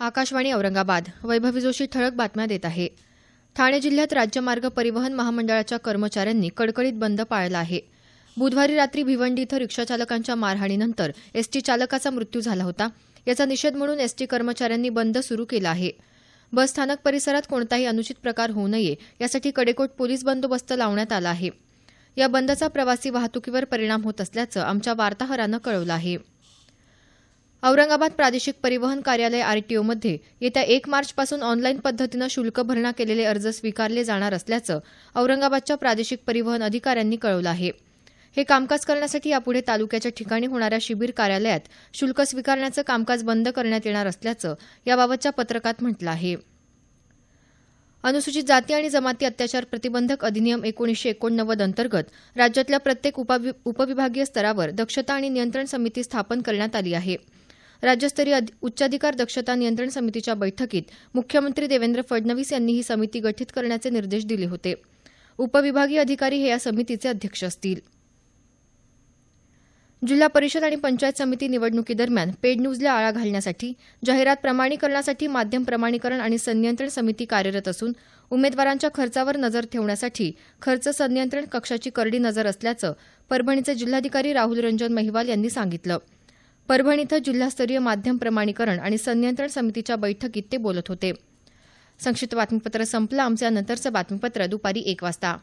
आकाशवाणी औरंगाबाद. वैभवी जोशी ठळक बातम्या देत आहे. ठाणे जिल्ह्यात राज्य मार्ग परिवहन महामंडळाच्या कर्मचाऱ्यांनी कडकडीत बंद पाळला आहे. बुधवारी रात्री भिवंडी इथं रिक्षाचालकांच्या मारहाणीनंतर एसटी चालकाचा मृत्यू झाला होता. याचा निषेध म्हणून एसटी कर्मचाऱ्यांनी बंद सुरू केला आहे. बस स्थानक परिसरात कोणताही अनुचित प्रकार होऊ नये यासाठी कडेकोट पोलीस बंदोबस्त लावण्यात आला आहे. या बंदचा प्रवासी वाहतुकीवर परिणाम होत असल्याचं आमच्या वार्ताहरानं कळवलं आहे. औरंगाबाद प्रादेशिक परिवहन कार्यालय आरटीओमध्ये येत्या 1 मार्चपासून ऑनलाईन पद्धतीनं शुल्क भरणा केलेले अर्ज स्वीकारले जाणार असल्याचं औरंगाबादच्या प्रादेशिक परिवहन अधिकाऱ्यांनी कळवलं आहे. हे कामकाज करण्यासाठी यापुढे तालुक्याच्या ठिकाणी होणाऱ्या शिबीर कार्यालयात शुल्क स्वीकारण्याचं कामकाज बंद करण्यात येणार असल्याचं याबाबतच्या पत्रकात म्हटलं आहे. अनुसूचित जाती आणि जमाती अत्याचार प्रतिबंधक अधिनियम 1989 अंतर्गत राज्यातल्या प्रत्येक उपविभागीय स्तरावर दक्षता आणि नियंत्रण समिती स्थापन करण्यात आली आहे. राज्यस्तरीय उच्चाधिकार दक्षता नियंत्रण समितीच्या बैठकीत मुख्यमंत्री देवेंद्र फडणवीस यांनी ही समिती गठीत करण्याचे निर्देश दिले होते. उपविभागीय अधिकारी हे या समितीचे अध्यक्ष असतील. जिल्हा परिषद आणि पंचायत समिती निवडणुकीदरम्यान पेड न्यूजला आळा घालण्यासाठी जाहिरात प्रमाणीकरणासाठी माध्यम प्रमाणीकरण आणि संनियंत्रण समिती कार्यरत असून उमेदवारांच्या खर्चावर नजर ठेवण्यासाठी खर्च संनियंत्रण कक्षाची करडी नजर असल्याचं परभणीचे जिल्हाधिकारी राहुल रंजन महिवाल यांनी सांगितलं. परभणी इथं जिल्हास्तरीय माध्यम प्रमाणीकरण आणि संनियंत्रण समितीच्या बैठकीत ते बोलत होते. संक्षिप्त बातमीपत्र संपलं. आमचं नंतरचं बातमीपत्र दुपारी 1 वाजता.